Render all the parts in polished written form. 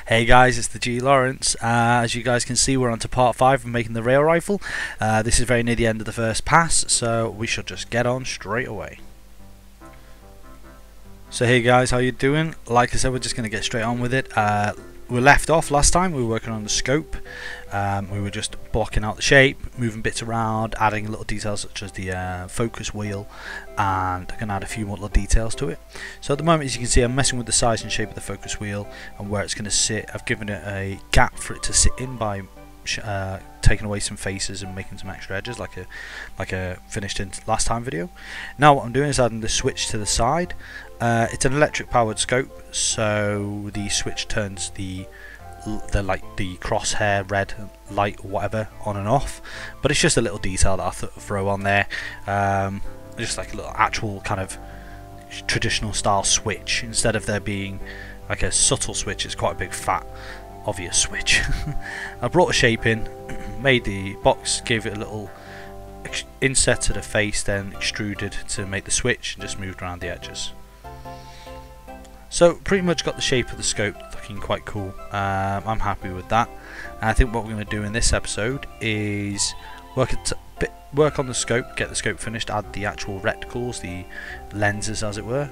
Hey guys, it's the G Lawrence. As you guys can see, we're on to part 5 of making the rail rifle. This is very near the end of the first pass, so we should just get on straight away. So hey guys, how you doing? Like I said, we're just going to get straight on with it. We left off last time, we were working on the scope. We were just blocking out the shape, moving bits around, adding little details such as the focus wheel, and I can add a few more little details to it. So at the moment, as you can see, I'm messing with the size and shape of the focus wheel and where it's going to sit. I've given it a gap for it to sit in by taking away some faces and making some extra edges like a finished in last time video. Now what I'm doing is adding the switch to the side. It's an electric powered scope, so the switch turns the crosshair red light or whatever on and off, but it's just a little detail that I throw on there, just like a little actual kind of traditional style switch. Instead of there being like a subtle switch, it's quite a big fat obvious switch. I brought a shape in, made the box, gave it a little inset to the face, then extruded to make the switch, and just moved around the edges. So pretty much got the shape of the scope looking quite cool. I'm happy with that. And I think what we're going to do in this episode is work on the scope, get the scope finished, add the actual reticles, the lenses as it were,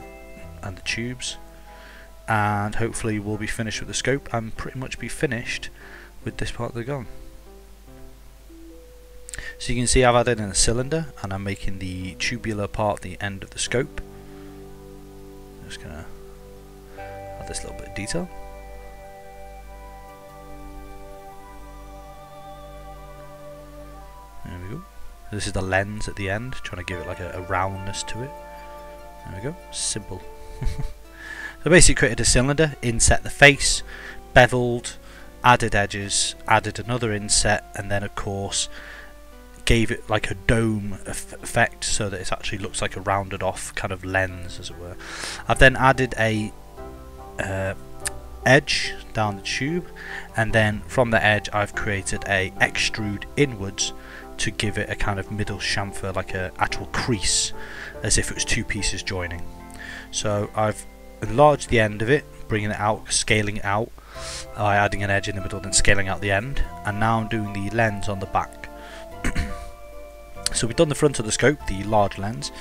and the tubes, and hopefully we'll be finished with the scope and pretty much be finished with this part of the gun. So you can see I've added in a cylinder and I'm making the tubular part the end of the scope. I'm just gonna add this little bit of detail. There we go. This is the lens at the end, trying to give it like a roundness to it. There we go, simple. So basically created a cylinder, inset the face, beveled, added edges, added another inset, and then of course gave it like a dome effect so that it actually looks like a rounded off kind of lens as it were. I've then added a edge down the tube, and then from the edge I've created a extrude inwards to give it a kind of middle chamfer, like a actual crease, as if it was two pieces joining. So I've enlarged the end of it, bringing it out, scaling it out by adding an edge in the middle, then scaling out the end, and now I'm doing the lens on the back. So we've done the front of the scope, the large lens,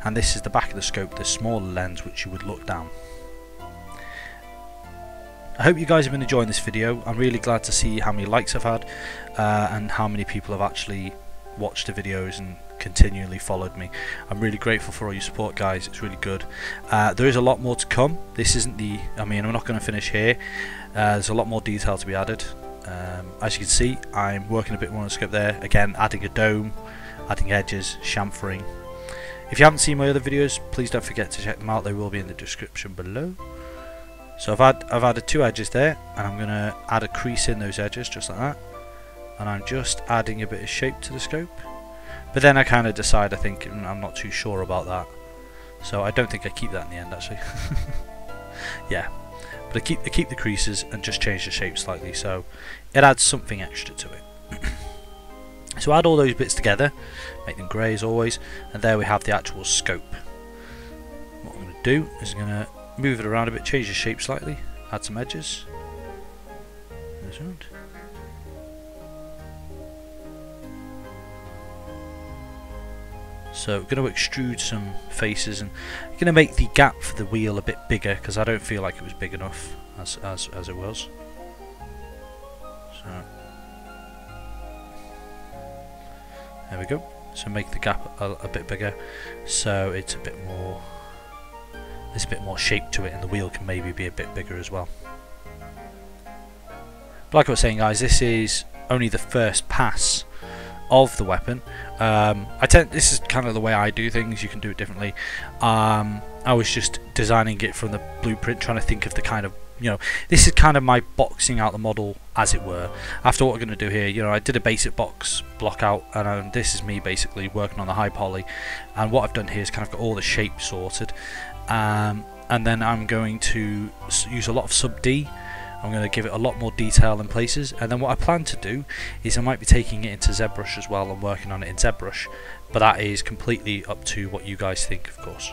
and this is the back of the scope, the smaller lens which you would look down. I hope you guys have been enjoying this video. I'm really glad to see how many likes I've had and how many people have actually watched the videos and continually followed me. I'm really grateful for all your support, guys. It's really good. There is a lot more to come. This isn't the, I'm not going to finish here. There's a lot more detail to be added. As you can see, I'm working a bit more on the scope there, again adding a dome, adding edges, chamfering. If you haven't seen my other videos, please don't forget to check them out. They will be in the description below. So I've added two edges there, and I'm going to add a crease in those edges just like that, and I'm just adding a bit of shape to the scope. But then I kind of decide, I think I'm not too sure about that, so I don't think I keep that in the end actually. Yeah, but I keep the creases and just change the shape slightly, so it adds something extra to it. So add all those bits together, make them grey as always, and there we have the actual scope. What I'm going to do is I'm going to move it around a bit, change the shape slightly, add some edges. There's around. So we're going to extrude some faces, and I'm going to make the gap for the wheel a bit bigger because I don't feel like it was big enough as it was. So there we go. So make the gap a bit bigger, so it's a bit more. There's a bit more shape to it, and the wheel can maybe be a bit bigger as well. But like I was saying, guys, this is only the first pass of the weapon. This is kind of the way I do things. You can do it differently. I was just designing it from the blueprint, trying to think of the kind of, this is kind of my boxing out the model as it were. After what we're going to do here, I did a basic box block out, and this is me basically working on the high poly, and what I've done here is kind of got all the shapes sorted, and then I'm going to use a lot of sub D. I'm going to give it a lot more detail in places, and then what I plan to do is I might be taking it into ZBrush as well and working on it in ZBrush, but that is completely up to what you guys think, of course.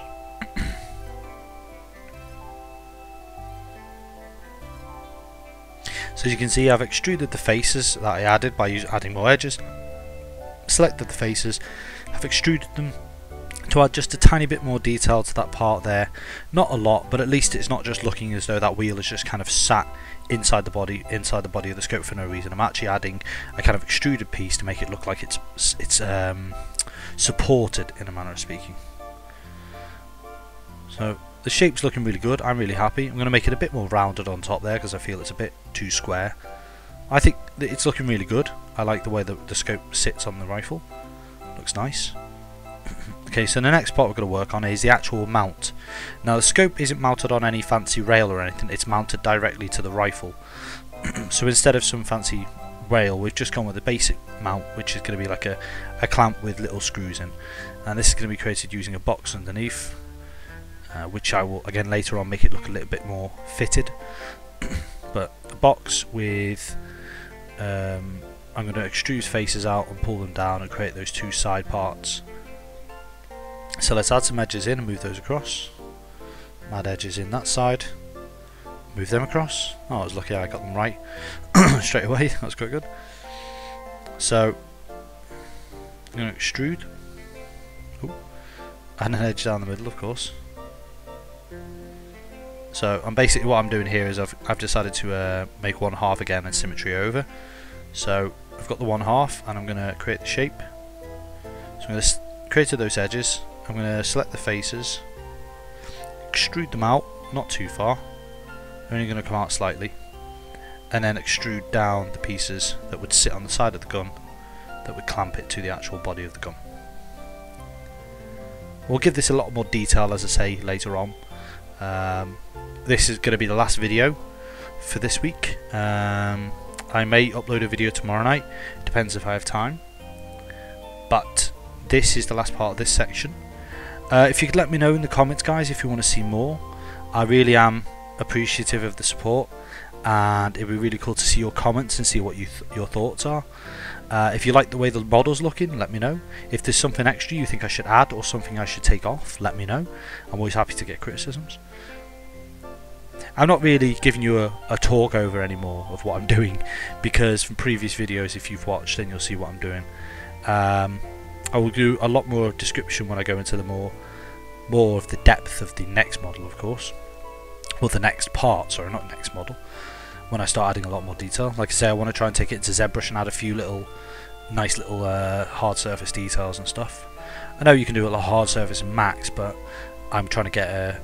So as you can see, I've extruded the faces that I added by adding more edges, selected the faces, I've extruded them to add just a tiny bit more detail to that part there. Not a lot, but at least it's not just looking as though that wheel is just kind of sat inside the body of the scope for no reason. I'm actually adding a kind of extruded piece to make it look like it's supported, in a manner of speaking. So the shape's looking really good. I'm really happy. I'm going to make it a bit more rounded on top there because I feel it's a bit too square. I think that it's looking really good. I like the way the scope sits on the rifle. Looks nice. Okay, so the next part we're going to work on is the actual mount. Now the scope isn't mounted on any fancy rail or anything, it's mounted directly to the rifle. So instead of some fancy rail, we've just gone with a basic mount, which is going to be like a clamp with little screws in. And this is going to be created using a box underneath, which I will again later on make it look a little bit more fitted. But a box with I'm going to extrude faces out and pull them down and create those two side parts. So let's add some edges in and move those across. Add edges in that side, move them across. Oh, I was lucky I got them right straight away. That's quite good. So I'm going to extrude. Ooh. Add an edge down the middle, of course. So basically what I'm doing here is I've decided to make one half again and symmetry over. So I've got the one half and I'm going to create the shape. So I'm going to create those edges. I'm going to select the faces, extrude them out, not too far, only going to come out slightly, and then extrude down the pieces that would sit on the side of the gun that would clamp it to the actual body of the gun. We'll give this a lot more detail, as I say, later on. This is going to be the last video for this week. I may upload a video tomorrow night, depends if I have time, but this is the last part of this section. If you could let me know in the comments, guys, if you want to see more. I really am appreciative of the support, and it'd be really cool to see your comments and see what your thoughts are. If you like the way the model's looking, let me know. If there's something extra you think I should add or something I should take off, let me know. I'm always happy to get criticisms. I'm not really giving you a talk over anymore of what I'm doing, because from previous videos, if you've watched, then you'll see what I'm doing. I will do a lot more description when I go into the more of the depth of the next model, of course. Well, the next part, sorry, not next model. When I start adding a lot more detail. Like I say, I want to try and take it into ZBrush and add a few nice little hard surface details and stuff. I know you can do a lot of hard surface in Max, but I'm trying to get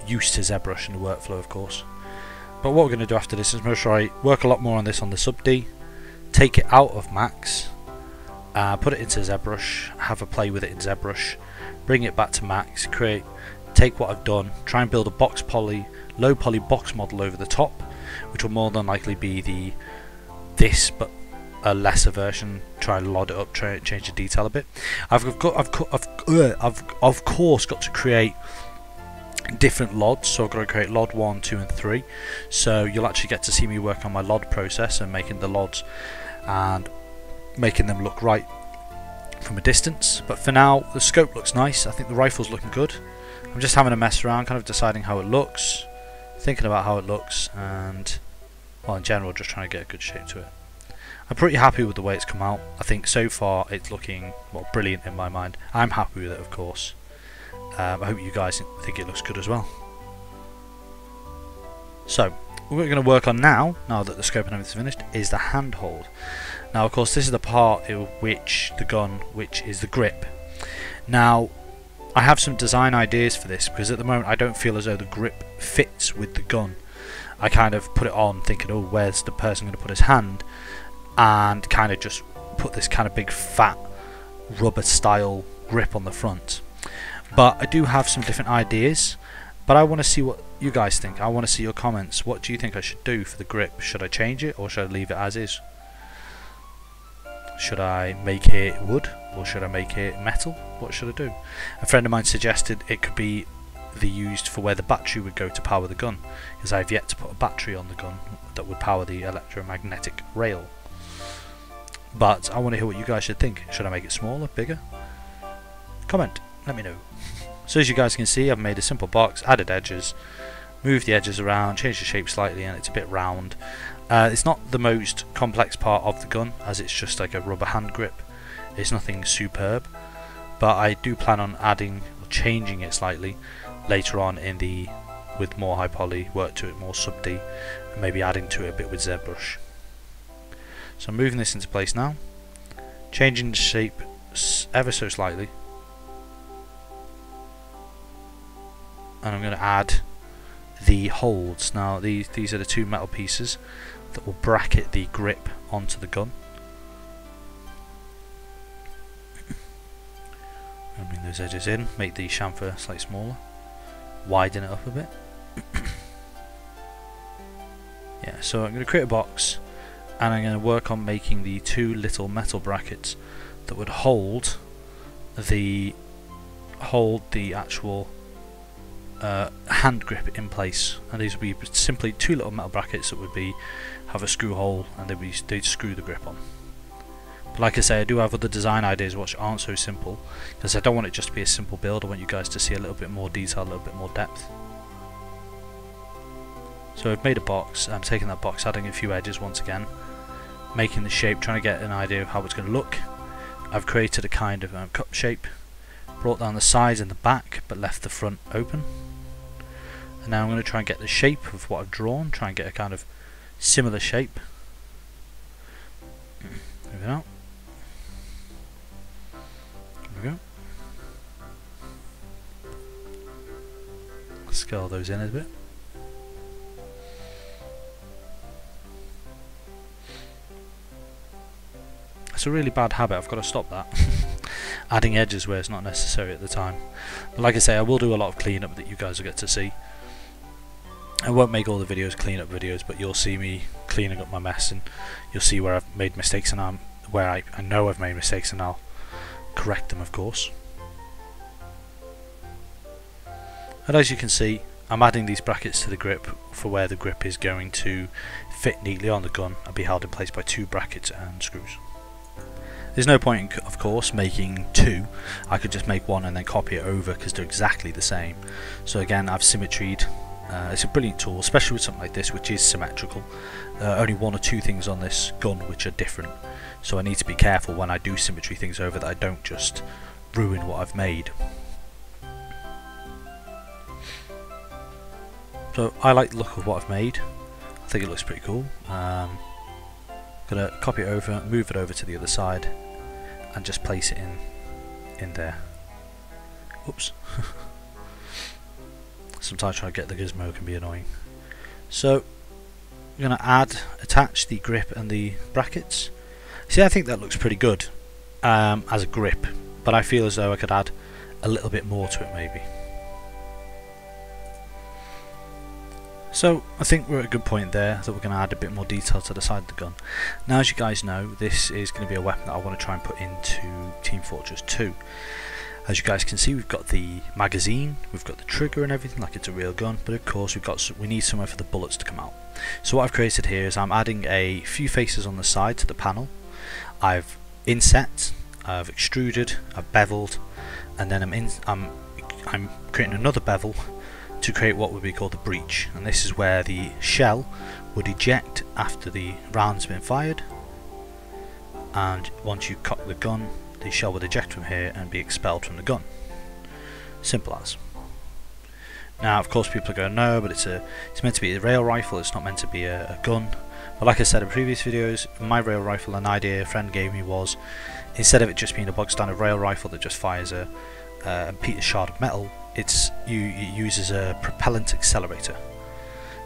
used to ZBrush and the workflow, of course. But what we're going to do after this is make sure I work a lot more on this on the sub D, take it out of Max, put it into ZBrush, have a play with it in ZBrush, bring it back to Max, take what I've done, try and build a low poly box model over the top, which will more than likely be this but a lesser version. Try and lod it up, try and change the detail a bit. I've of course got to create different LODs, so I've got to create LOD 1, 2 and 3, so you'll actually get to see me work on my LOD process and making the LODs and making them look right from a distance. But for now, the scope looks nice. I think the rifle's looking good. I'm just having a mess around, kind of deciding how it looks, thinking about how it looks, and well, in general, just trying to get a good shape to it. I'm pretty happy with the way it's come out. I think so far it's looking, well, brilliant in my mind. I'm happy with it, of course. I hope you guys think it looks good as well. So what we're going to work on now that the scope and everything's finished, is the handhold. Now, of course, this is the part in which the gun, which is the grip. Now, I have some design ideas for this, because at the moment I don't feel as though the grip fits with the gun. I kind of put it on thinking, oh, where's the person going to put his hand, and kind of just put this kind of big fat rubber style grip on the front. But I do have some different ideas, but I want to see what you guys think. I want to see your comments. What do you think I should do for the grip? Should I change it, or should I leave it as is? Should I make it wood, or should I make it metal? What should I do? A friend of mine suggested it could be used for where the battery would go to power the gun, because I've yet to put a battery on the gun that would power the electromagnetic rail. But I want to hear what you guys should think. Should I make it smaller, bigger? Comment, let me know. So as you guys can see, I've made a simple box, added edges, moved the edges around, changed the shape slightly, and it's a bit round. It's not the most complex part of the gun, as it's just like a rubber hand grip. It's nothing superb, but I do plan on adding or changing it slightly later on with more high poly work to it, more sub D, and maybe adding to it a bit with ZBrush. So I'm moving this into place now, changing the shape ever so slightly, and I'm going to add the holds. Now these are the two metal pieces that will bracket the grip onto the gun. I'll bring those edges in, make the chamfer slightly smaller, widen it up a bit. Yeah, so I'm going to create a box, and I'm going to work on making the two little metal brackets that would hold the actual hand grip in place, and these would be simply two little metal brackets that would have a screw hole, and they'd screw the grip on. But like I say, I do have other design ideas which aren't so simple, because I don't want it just to be a simple build. I want you guys to see a little bit more detail, a little bit more depth. So I've made a box. I'm taking that box, adding a few edges once again, making the shape, trying to get an idea of how it's going to look. I've created a kind of cup shape, brought down the sides and the back, but left the front open. And now I'm going to try and get the shape of what I've drawn, try and get a kind of similar shape. Moving out. There we go. Scale those in a bit. It's a really bad habit, I've got to stop that. Adding edges where it's not necessary at the time. But like I say, I will do a lot of cleanup that you guys will get to see. I won't make all the videos cleanup videos, but you'll see me cleaning up my mess, and you'll see where I've made mistakes, and where I know I've made mistakes, and I'll correct them, of course. And as you can see, I'm adding these brackets to the grip for where the grip is going to fit neatly on the gun and be held in place by two brackets and screws. There's no point, of course, making two. I could just make one and then copy it over, because they're exactly the same. So again, I've symmetried. It's a brilliant tool, especially with something like this, which is symmetrical. Only one or two things on this gun which are different, so I need to be careful when I do symmetry things over that I don't just ruin what I've made. So I like the look of what I've made. I think it looks pretty cool. Gonna copy it over, move it over to the other side, and just place it in there. Oops. Sometimes trying to get the gizmo can be annoying. So I'm going to attach the grip and the brackets. See, I think that looks pretty good as a grip, but I feel as though I could add a little bit more to it maybe. So I think we're at a good point there that we're going to add a bit more detail to the side of the gun. Now, as you guys know, this is going to be a weapon that I want to try and put into Team Fortress 2. As you guys can see, we've got the magazine, we've got the trigger and everything like it's a real gun, but of course we need somewhere for the bullets to come out. So what I've created here is I'm adding a few faces on the side to the panel. I've inset, I've extruded, I've beveled, and then I'm creating another bevel to create what would be called the breech, and this is where the shell would eject after the round's been fired, and once you cock the gun, the shell would eject from here and be expelled from the gun. Simple as. Now, of course, people are going, no, but it's meant to be a rail rifle, it's not meant to be a gun. But like I said in previous videos, my rail rifle, an idea a friend gave me was, instead of it just being a bog standard rail rifle that just fires a shard of metal, it uses a propellant accelerator.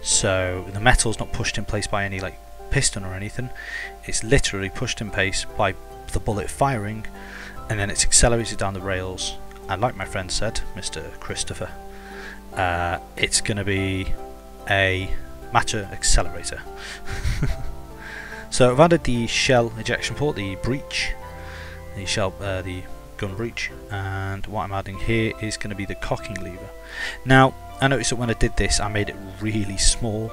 So the metal's not pushed in place by any like piston or anything, it's literally pushed in place by the bullet firing, and then it's accelerated down the rails, and like my friend said, Mr. Christopher, it's going to be a matter accelerator. So I've added the shell ejection port, the breech, the gun breech, and what I'm adding here is going to be the cocking lever. Now I noticed that when I did this I made it really small.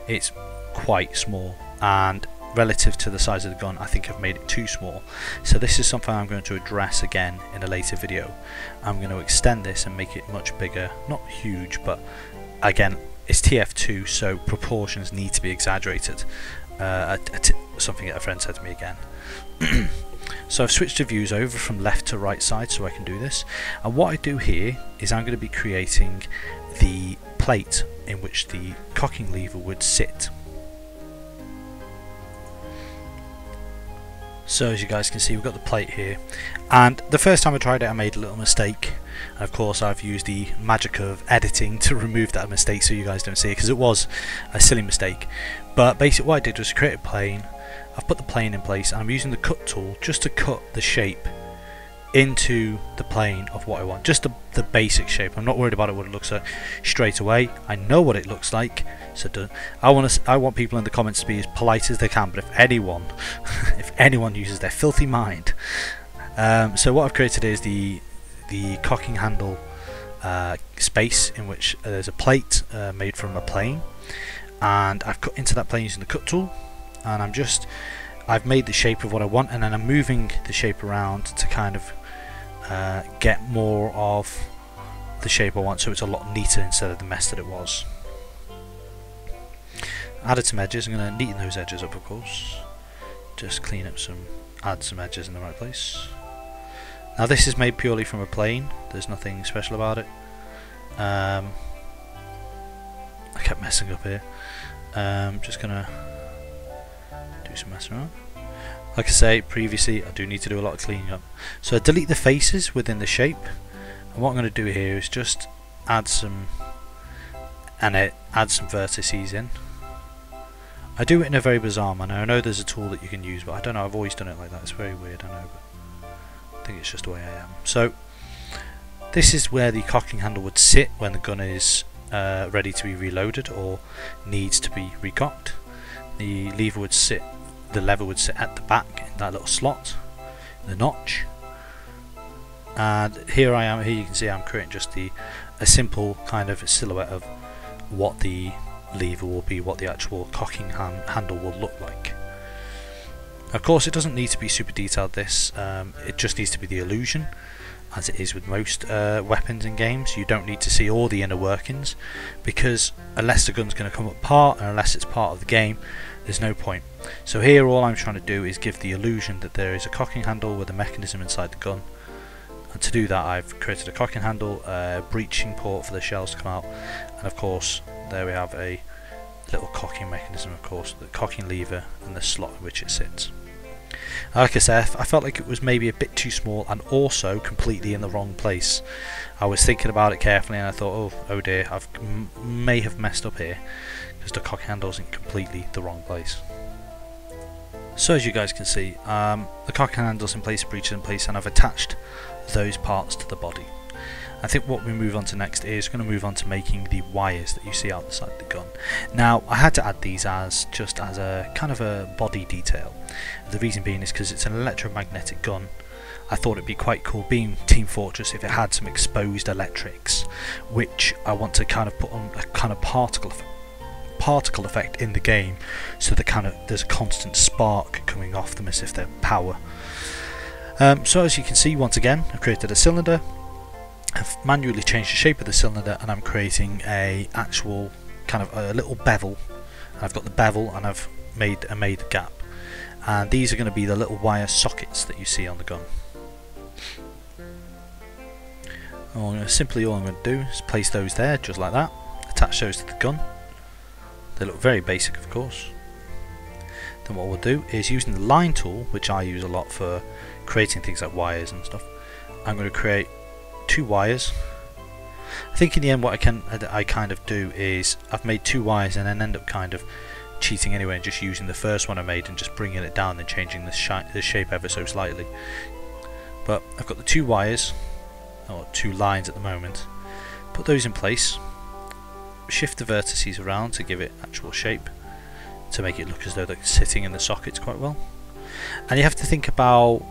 It's quite small, and relative to the size of the gun I think I've made it too small. So this is something I'm going to address again in a later video. I'm going to extend this and make it much bigger, not huge, but again it's TF2, so proportions need to be exaggerated. something that a friend said to me again. So I've switched the views over from left to right side so I can do this, and what I do here is I'm going to be creating the plate in which the cocking lever would sit. So as you guys can see, we've got the plate here, and the first time I tried it I made a little mistake, and of course I've used the magic of editing to remove that mistake so you guys don't see it, because it was a silly mistake. But basically what I did was create a plane. I've put the plane in place and I'm using the cut tool just to cut the shape into the plane of what I want, just the basic shape. I'm not worried about what it looks like straight away. I know what it looks like, so I want people in the comments to be as polite as they can, but if anyone uses their filthy mind. So what I've created is the cocking handle space in which there's a plate made from a plane, and I've cut into that plane using the cut tool, and I've made the shape of what I want, and then I'm moving the shape around to kind of get more of the shape I want, so it's a lot neater instead of the mess that it was. Added some edges. I'm going to neaten those edges up, of course. Just clean up add some edges in the right place. Now this is made purely from a plane. There's nothing special about it. I kept messing up here. Just gonna do some messing around. Like I say previously, I do need to do a lot of cleaning up. So I delete the faces within the shape, and what I'm going to do here is just add some vertices in. I do it in a very bizarre manner. I know there's a tool that you can use, but I don't know, I've always done it like that. It's very weird, I know, but I think it's just the way I am. So this is where the cocking handle would sit when the gun is ready to be reloaded or needs to be recocked. The lever would sit at the back in that little slot, the notch. And here I am. Here you can see I'm creating just a simple kind of silhouette of what the lever will be, what the actual cocking handle will look like. Of course, it doesn't need to be super detailed. It just needs to be the illusion, as it is with most weapons in games. You don't need to see all the inner workings, because unless the gun's going to come apart and unless it's part of the game, there's no point. So here all I'm trying to do is give the illusion that there is a cocking handle with a mechanism inside the gun, and to do that I've created a cocking handle, a breaching port for the shells to come out, and of course there we have a little cocking mechanism, of course, the cocking lever and the slot in which it sits. Like I said, I felt like it was maybe a bit too small and also completely in the wrong place. I was thinking about it carefully and I thought, oh dear, I may have messed up here, because the cock handle is in completely the wrong place. So as you guys can see, the cock handle's in place, breech is in place, and I've attached those parts to the body. I think what we move on to next is going to move on to making the wires that you see outside the gun. Now I had to add these just as a kind of a body detail. The reason being is because it's an electromagnetic gun. I thought it'd be quite cool, being Team Fortress, if it had some exposed electrics, which I want to kind of put on a kind of particle effect in the game, so that there's a constant spark coming off them as if they're power. So as you can see, once again I've created a cylinder. I've manually changed the shape of the cylinder, and I'm creating a actual kind of a little bevel. I've got the bevel and I've made the gap, and these are going to be the little wire sockets that you see on the gun. All I'm going to do is place those there just like that, attach those to the gun. They look very basic, of course. Then what we'll do is, using the line tool, which I use a lot for creating things like wires and stuff, I'm going to create 2 wires. I think in the end what I kind of do is I've made 2 wires and then end up kind of cheating anyway and just using the first one I made and just bringing it down and changing the shape ever so slightly. But I've got the 2 wires, or 2 lines at the moment. Put those in place, shift the vertices around to give it actual shape, to make it look as though they're sitting in the sockets quite well. And you have to think about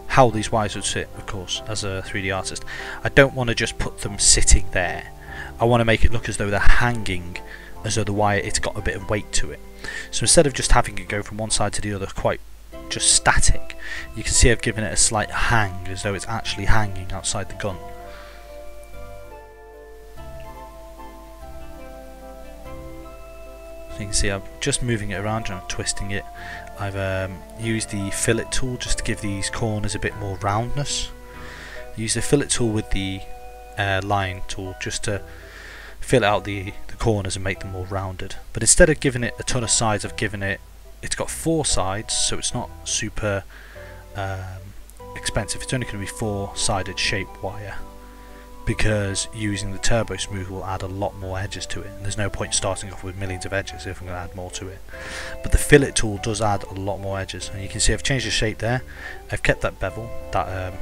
how these wires would sit, of course, as a 3D artist. I don't want to just put them sitting there. I want to make it look as though they're hanging, as though the wire, it's got a bit of weight to it. So instead of just having it go from one side to the other quite just static, you can see I've given it a slight hang, as though it's actually hanging outside the gun. So you can see I'm just moving it around and I'm twisting it. I've used the fillet tool just to give these corners a bit more roundness. Use the fillet tool with the line tool just to fill out the corners and make them more rounded. But instead of giving it a ton of sides, I've given it's got 4 sides, so it's not super expensive. It's only going to be 4-sided shape wire, because using the Turbo Smooth will add a lot more edges to it, and there's no point starting off with millions of edges if I'm going to add more to it. But the fillet tool does add a lot more edges, and you can see I've changed the shape there. I've kept that bevel, that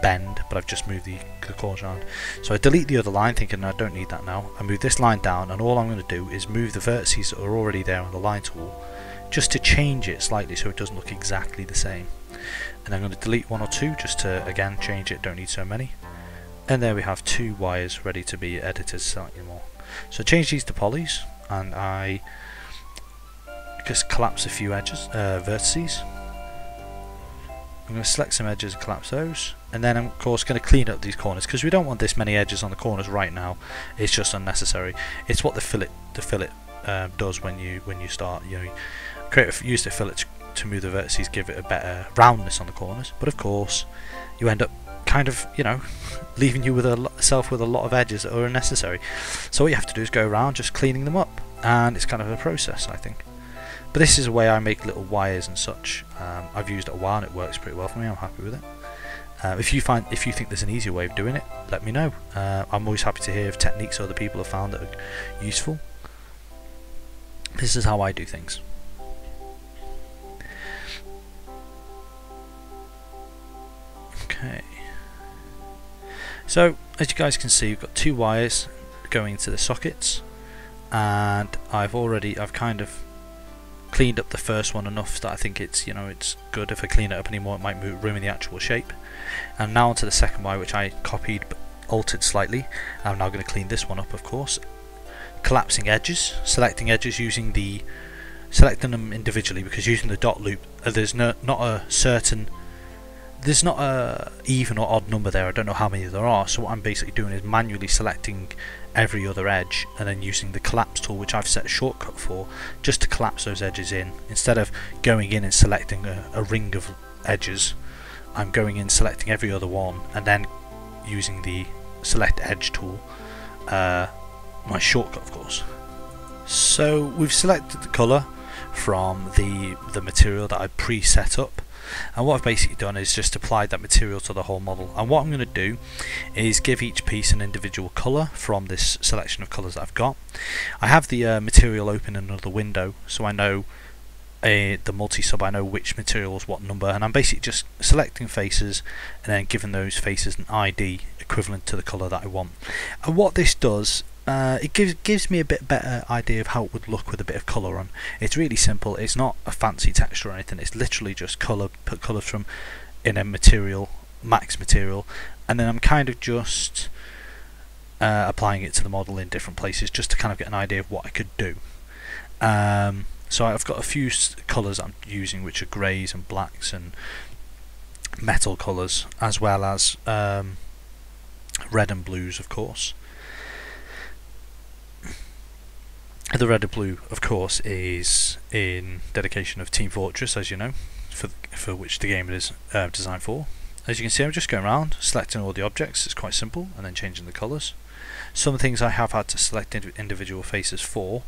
bend, but I've just moved the corners around. So I delete the other line thinking I don't need that now. I move this line down, and all I'm going to do is move the vertices that are already there on the line tool just to change it slightly so it doesn't look exactly the same. And I'm going to delete 1 or 2 just to again change it, don't need so many. And there we have 2 wires ready to be edited slightly more. So change these to polys, and I just collapse a few edges, vertices. I'm going to select some edges and collapse those, and then I'm of course going to clean up these corners because we don't want this many edges on the corners right now. It's just unnecessary. It's what the fillet does when you start, you know, use the fillet to move the vertices, give it a better roundness on the corners. But of course, you end up kind of, you know, leaving you with yourself with a lot of edges that are unnecessary. So what you have to do is go around just cleaning them up, and it's kind of a process, I think. But this is a way I make little wires and such. I've used it a while and it works pretty well for me. I'm happy with it. If you think there's an easier way of doing it, let me know. I'm always happy to hear of techniques other people have found that are useful. This is how I do things. Okay. So as you guys can see, we've got 2 wires going to the sockets, and I've kind of cleaned up the first one enough that I think it's, you know, it's good. If I clean it up anymore, it might ruin the actual shape. And now onto the second wire, which I copied but altered slightly. I'm now going to clean this one up, of course. Collapsing edges, selecting edges selecting them individually, because using the dot loop, there's not a even or odd number there. I don't know how many there are, so what I'm basically doing is manually selecting every other edge and then using the collapse tool, which I've set a shortcut for, just to collapse those edges in. Instead of going in and selecting a ring of edges, I'm going in, selecting every other one, and then using the select edge tool, my shortcut of course. So we've selected the colour from the material that I pre-set up, and what I've basically done is just applied that material to the whole model. And what I'm going to do is give each piece an individual colour from this selection of colours that I've got. I have the material open in another window, so I know the multi-sub, I know which material is what number, and I'm basically just selecting faces and then giving those faces an ID equivalent to the colour that I want. And what this does, it gives me a bit better idea of how it would look with a bit of colour on. It's really simple. It's not a fancy texture or anything. It's literally just put colours from in a material, max material, and then I'm kind of just applying it to the model in different places just to kind of get an idea of what I could do. So I've got a few colours I'm using, which are greys and blacks and metal colours, as well as red and blues, of course. The red and blue, of course, is in dedication of Team Fortress, as you know, for which the game is designed for. As you can see, I'm just going around selecting all the objects. It's quite simple, and then changing the colours. Some things I have had to select individual faces for,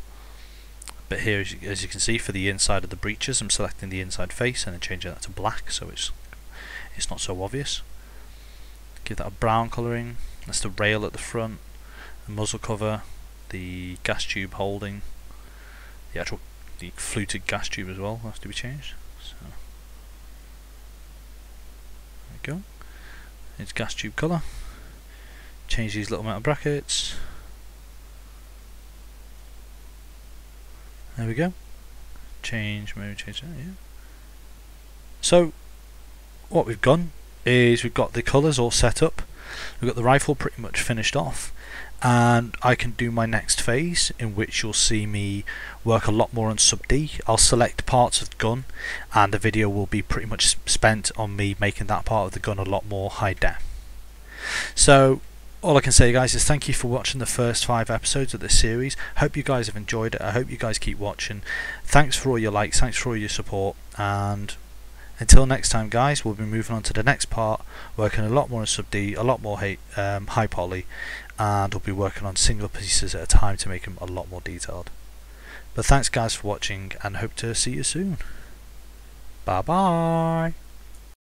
but here, as you can see, for the inside of the breeches, I'm selecting the inside face and then changing that to black, so it's not so obvious. Give that a brown colouring. That's the rail at the front, the muzzle cover, the gas tube holding, the fluted gas tube as well has to be changed. So there we go. It's gas tube colour. Change these little metal brackets. There we go. Maybe change that, yeah. So what we've done is we've got the colours all set up. We've got the rifle pretty much finished off, and I can do my next phase, in which you'll see me work a lot more on sub D. I'll select parts of the gun, and the video will be pretty much spent on me making that part of the gun a lot more high def. So all I can say, guys, is thank you for watching the first 5 episodes of this series. Hope you guys have enjoyed it. I hope you guys keep watching. Thanks for all your likes, thanks for all your support, and until next time, guys, we'll be moving on to the next part, working a lot more on sub D, a lot more high poly, and we'll be working on single pieces at a time to make them a lot more detailed. But thanks, guys, for watching, and hope to see you soon. Bye bye.